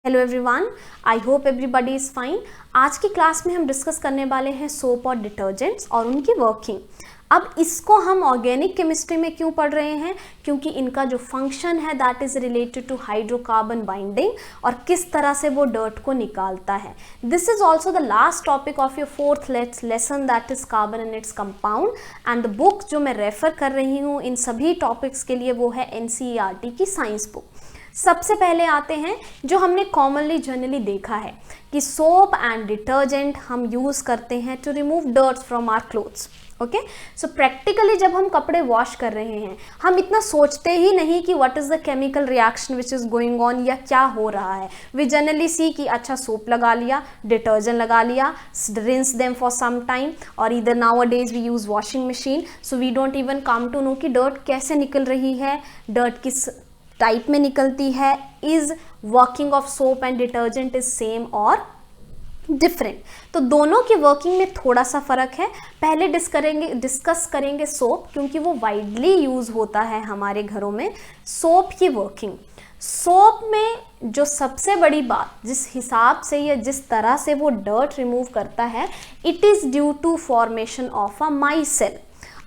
Hello everyone, I hope everybody is fine. आज की class में हम डिस्कस करने वाले हैं सोप और डिटर्जेंट्स और उनकी वर्किंग। अब इसको हम ऑर्गेनिक केमिस्ट्री में क्यों पढ़ रहे हैं? क्योंकि इनका जो फंक्शन है that is related to hydrocarbon binding और किस तरह से वो डर्ट को निकालता है। This is also the last topic of your fourth lesson that is carbon and its compound. And the book जो मैं रेफर कर रही हूँ इन सभी टॉपिक्स के लिए वो है NCERT की साइंस बुक। सबसे पहले आते हैं जो हमने कॉमनली जनरली देखा है कि सोप एंड डिटर्जेंट हम यूज़ करते हैं to remove dirts from our clothes. Okay, so practically जब हम कपड़े वॉश कर रहे हैं हम इतना सोचते ही नहीं कि what is the chemical reaction which is going on या क्या हो रहा है। वी जनरली सी कि अच्छा सोप लगा लिया, डिटर्जेंट लगा लिया, rinse them for some time, और इधर nowadays we use washing machine, so we don't even come to know कि डर्ट कैसे निकल रही है, डर्ट किस टाइप में निकलती है, is working of soap and detergent is same और डिफरेंट। तो दोनों की वर्किंग में थोड़ा सा फर्क है। पहले डिस्कस करेंगे सोप, क्योंकि वो वाइडली यूज होता है हमारे घरों में। सोप की वर्किंग, सोप में जो सबसे बड़ी बात जिस हिसाब से या जिस तरह से वो डर्ट रिमूव करता है, it is due to formation of a micelle.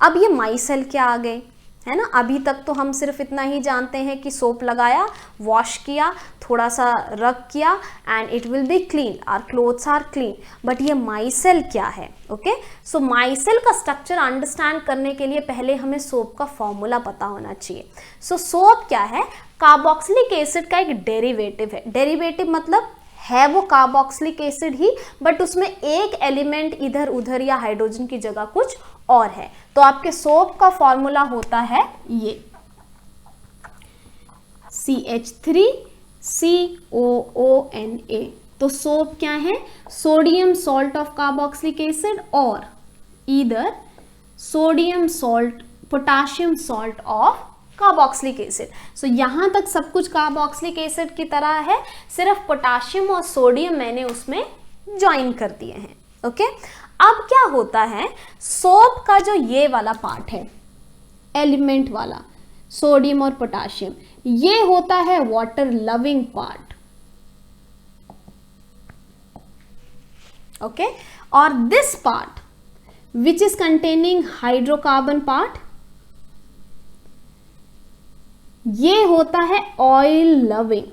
अब ये माइसेल क्या आ गए, है ना? अभी तक तो हम सिर्फ इतना ही जानते हैं कि सोप लगाया, वॉश किया, थोड़ा सा रब किया and it will be clean, our clothes are clean. But ये माइसेल क्या है? ओके, सो माइसेल का स्ट्रक्चर अंडरस्टैंड करने के लिए पहले हमें सोप का फॉर्मूला पता होना चाहिए। सो सोप क्या है? कार्बोक्सिलिक एसिड का एक डेरिवेटिव है। डेरिवेटिव मतलब है वो कार्बोक्सिलिक एसिड ही, बट उसमें एक एलिमेंट इधर उधर या हाइड्रोजन की जगह कुछ और है। तो आपके सोप का फॉर्मूला होता है ये CH3COONA। तो सोप क्या है? Sodium salt of carboxylic acid और इधर sodium salt, potassium salt of carboxylic acid. So यहाँ तक सब कुछ कार्बोक्सिलिक एसिड की तरह है, सिर्फ पोटाशियम और सोडियम मैंने उसमें ज्वाइन कर दिए हैं। ओके, अब क्या होता है, सोप का जो ये वाला पार्ट है, एलिमेंट वाला सोडियम और पोटाशियम, ये होता है वाटर लविंग पार्ट। ओके, और this part which is containing hydrocarbon part, ये होता है ऑयल लविंग।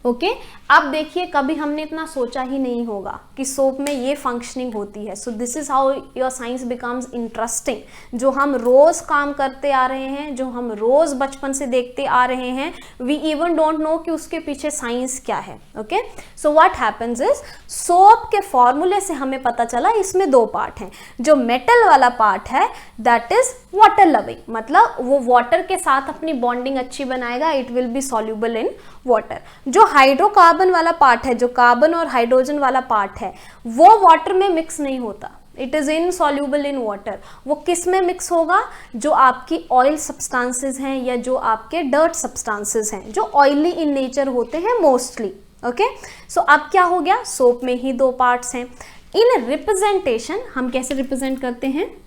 ओके, अब देखिए कभी हमने इतना सोचा ही नहीं होगा कि सोप में ये फंक्शनिंग होती है। सो this is how your science becomes interesting. जो हम रोज काम करते आ रहे हैं, जो हम रोज बचपन से देखते आ रहे हैं, वी इवन डोंट नो कि उसके पीछे साइंस क्या है। Okay, so what happens is, soap के फॉर्मूले से हमें पता चला इसमें दो पार्ट हैं। जो मेटल वाला पार्ट है दैट इज वाटर लविंग, मतलब वो वाटर के साथ अपनी बॉन्डिंग अच्छी बनाएगा, it will B soluble in water. जो हाइड्रोकार्बन वाला पार्ट है, जो कार्बन और हाइड्रोजन वाला पार्ट है, वो वाटर में मिक्स नहीं होता, it is insoluble in water. वो किस में मिक्स होगा? जो आपकी ऑयल सब्सटेंसेस हैं या जो आपके डर्ट सब्सटेंसेस हैं, जो ऑयली इन नेचर होते हैं मोस्टली। ओके, सो अब क्या हो गया, सोप में ही दो पार्ट्स हैं। इन रिप्रेजेंटेशन हम कैसे रिप्रेजेंट करते हैं?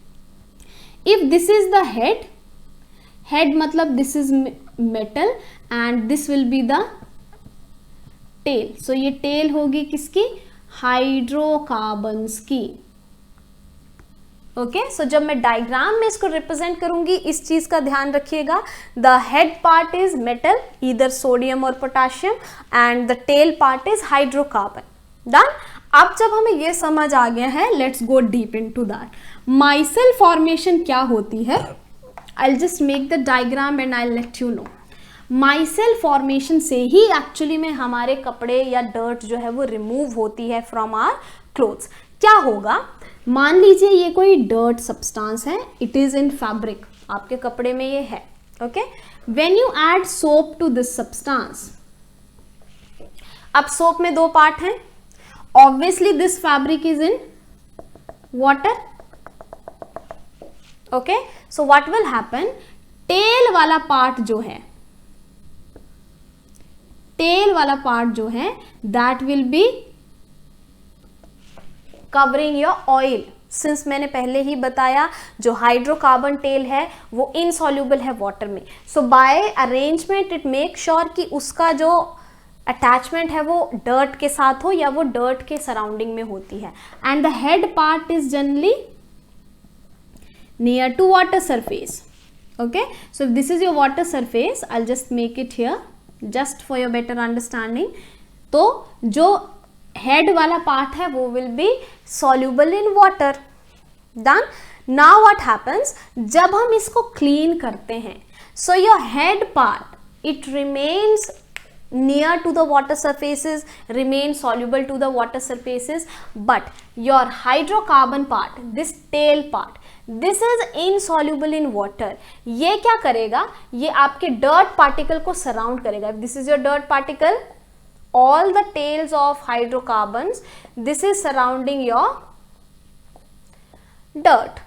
If this is the head, head मतलब this is metal and this will be the tail. So ये टेल होगी किसकी? हाइड्रोकार्बन्स की। ओके, सो जब मैं डायग्राम में इसको रिप्रेजेंट करूंगी इस चीज का ध्यान रखिएगा। The head part is metal, इधर सोडियम और potassium, and the tail part is hydrocarbon. Done. अब जब हमें ये समझ आ गया है, let's go deep into that. Myself formation क्या होती है? I'll just make the diagram and I'll let you know. Myself formation से ही एक्चुअली में हमारे कपड़े या डर्ट जो है वो रिमूव होती है फ्रॉम आवर क्लोथ्स। क्या होगा, मान लीजिए ये कोई डर्ट सब्सटेंस है, इट इज इन फैब्रिक, आपके कपड़े में ये है। Okay, when you add soap to this substance, अब सोप में दो पार्ट हैं, obviously this fabric is in water. Okay, so what will happen, tail वाला पार्ट जो है, टेल वाला पार्ट जो है that will be covering your oil since मैंने पहले ही बताया जो हाइड्रोकार्बन टेल है वो इनसॉल्युबल है वाटर में, so by arrangement it make sure कि उसका जो अटैचमेंट है वो डर्ट के साथ हो या वो डर्ट के सराउंडिंग में होती है। And the head part is generally near to water surface. Okay, so this is your water surface, I just make it here just for your better understanding. तो जो हेड वाला पार्ट है वो will be soluble in water. Done. Now what happens, जब हम इसको clean करते हैं, so your head part it remains near to the water surfaces, remain soluble to the water surfaces, but your hydrocarbon part, this tail part, this is insoluble in water. ये क्या करेगा, ये आपके dirt particle को surround करेगा। This is your dirt particle, all the tails of hydrocarbons, this is surrounding your dirt.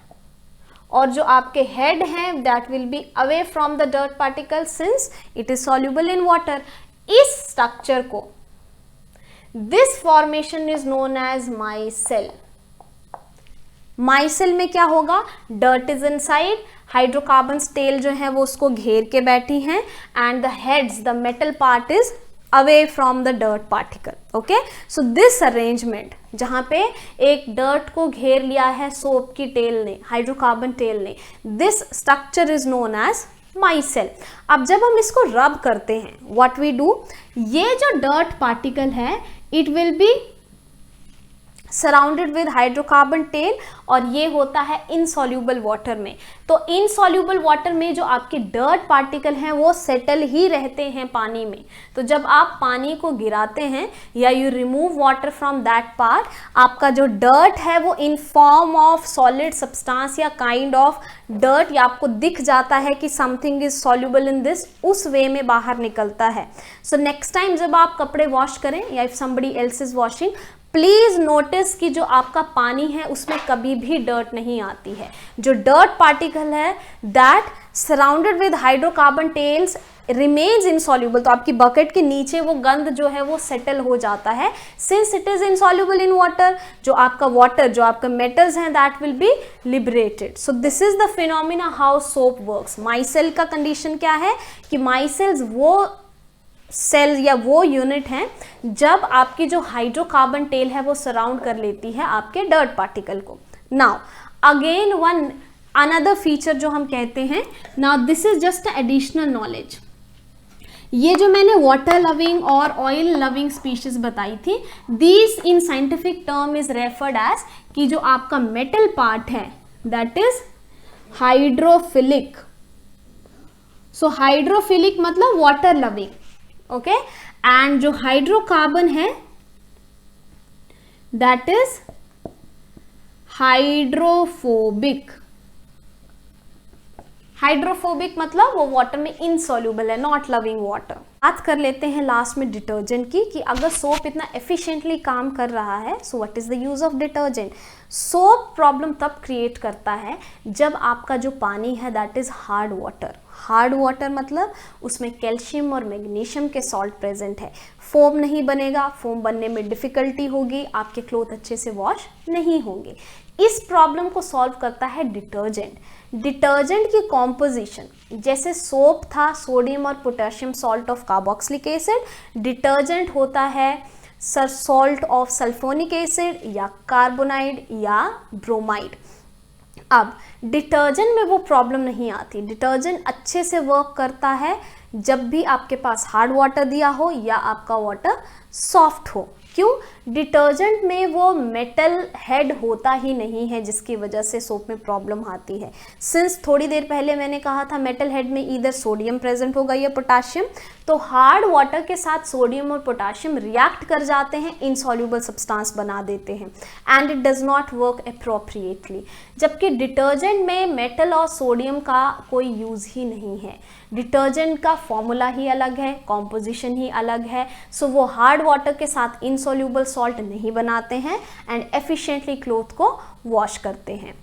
और जो आपके head हैं that will be away from the dirt particle since it is soluble in water. इस structure को, this formation is known as micelle. Micelle में क्या होगा, dirt is inside, hydrocarbon tail जो है वो उसको घेर के बैठी हैं, and the heads, the metal part is away from the dirt particle. Okay, so this arrangement जहां पे एक डर्ट को घेर लिया है सोप की टेल ने, हाइड्रोकार्बन टेल ने, this structure is known as micelle. अब जब हम इसको रब करते हैं, व्हाट वी डू, ये जो डर्ट पार्टिकल है it will be surrounded with hydrocarbon tail, और ये होता है इनसॉल्युबल वाटर में। तो इनसॉल्युबल वाटर में जो आपके डर्ट पार्टिकल हैं वो सेटल ही रहते हैं पानी में। तो जब आप पानी को गिराते हैं या you remove water from that part, आपका जो डर्ट है वो in form of solid substance या काइंड ऑफ डर्ट, या आपको दिख जाता है कि something is soluble in this, उस वे में बाहर निकलता है। सो नेक्स्ट टाइम जब आप कपड़े वॉश करें या if somebody else is washing, please notice कि जो आपका पानी है उसमें कभी भी डर्ट नहीं आती है। जो डर्ट पार्टिकल है that surrounded with hydrocarbon tales remains insoluble, तो आपकी बकेट के नीचे वो गंद जो है वो सेटल हो जाता है since it is insoluble in water. जो आपका वाटर, जो आपका मेटल्स हैं that will B liberated. So this is the phenomena how soap works. Myself का कंडीशन क्या है कि माइसेल्स वो सेल या वो यूनिट है जब आपकी जो हाइड्रोकार्बन टेल है वो सराउंड कर लेती है आपके डर्ट पार्टिकल को। Now again one another feature जो हम कहते हैं, now this is just additional knowledge. ये जो मैंने वाटर लविंग और ऑयल लविंग स्पीशीज बताई थी, this in scientific term is referred as कि जो आपका मेटल पार्ट है that is hydrophilic. So hydrophilic मतलब वाटर लविंग, ओके, एंड जो हाइड्रोकार्बन है दैट इज हाइड्रोफोबिक। हाइड्रोफोबिक मतलब वो वाटर में इनसॉल्युबल है, नॉट लविंग वाटर। बात कर लेते हैं लास्ट में डिटर्जेंट की, कि अगर सोप इतना एफिशिएंटली काम कर रहा है, so what is the use of detergent. Soap problem तब क्रिएट करता है जब आपका जो पानी है that is hard water. Hard water मतलब उसमें कैल्शियम और मैग्नीशियम के सॉल्ट प्रेजेंट है। फोम नहीं बनेगा, फोम बनने में डिफिकल्टी होगी, आपके क्लोथ अच्छे से वॉश नहीं होंगे। इस प्रॉब्लम को सॉल्व करता है डिटर्जेंट। डिटर्जेंट की कॉम्पोजिशन, जैसे सोप था सोडियम और potassium salt of carboxylic acid, detergent होता है सॉल्ट ऑफ सल्फोनिक एसिड या कार्बोनाइड या ब्रोमाइड। अब डिटर्जेंट में वो प्रॉब्लम नहीं आती। डिटर्जेंट अच्छे से वर्क करता है जब भी आपके पास हार्ड वाटर दिया हो या आपका वाटर सॉफ्ट हो। क्यों? डिटर्जेंट में वो मेटल हेड होता ही नहीं है जिसकी वजह से सोप में प्रॉब्लम आती है। सिंस थोड़ी देर पहले मैंने कहा था मेटल हेड में ईदर सोडियम प्रेजेंट होगा या पोटाशियम, तो हार्ड वाटर के साथ सोडियम और पोटाशियम रिएक्ट कर जाते हैं, इनसॉल्युबल सब्सटेंस बना देते हैं and it does not work appropriately. जबकि डिटर्जेंट में मेटल और सोडियम का कोई यूज़ ही नहीं है। डिटर्जेंट का फॉर्मूला ही अलग है, कॉम्पोजिशन ही अलग है, सो वो हार्ड वाटर के साथ इनसॉल्युबल सॉल्ट नहीं बनाते हैं एंड एफिशिएंटली क्लॉथ को वॉश करते हैं।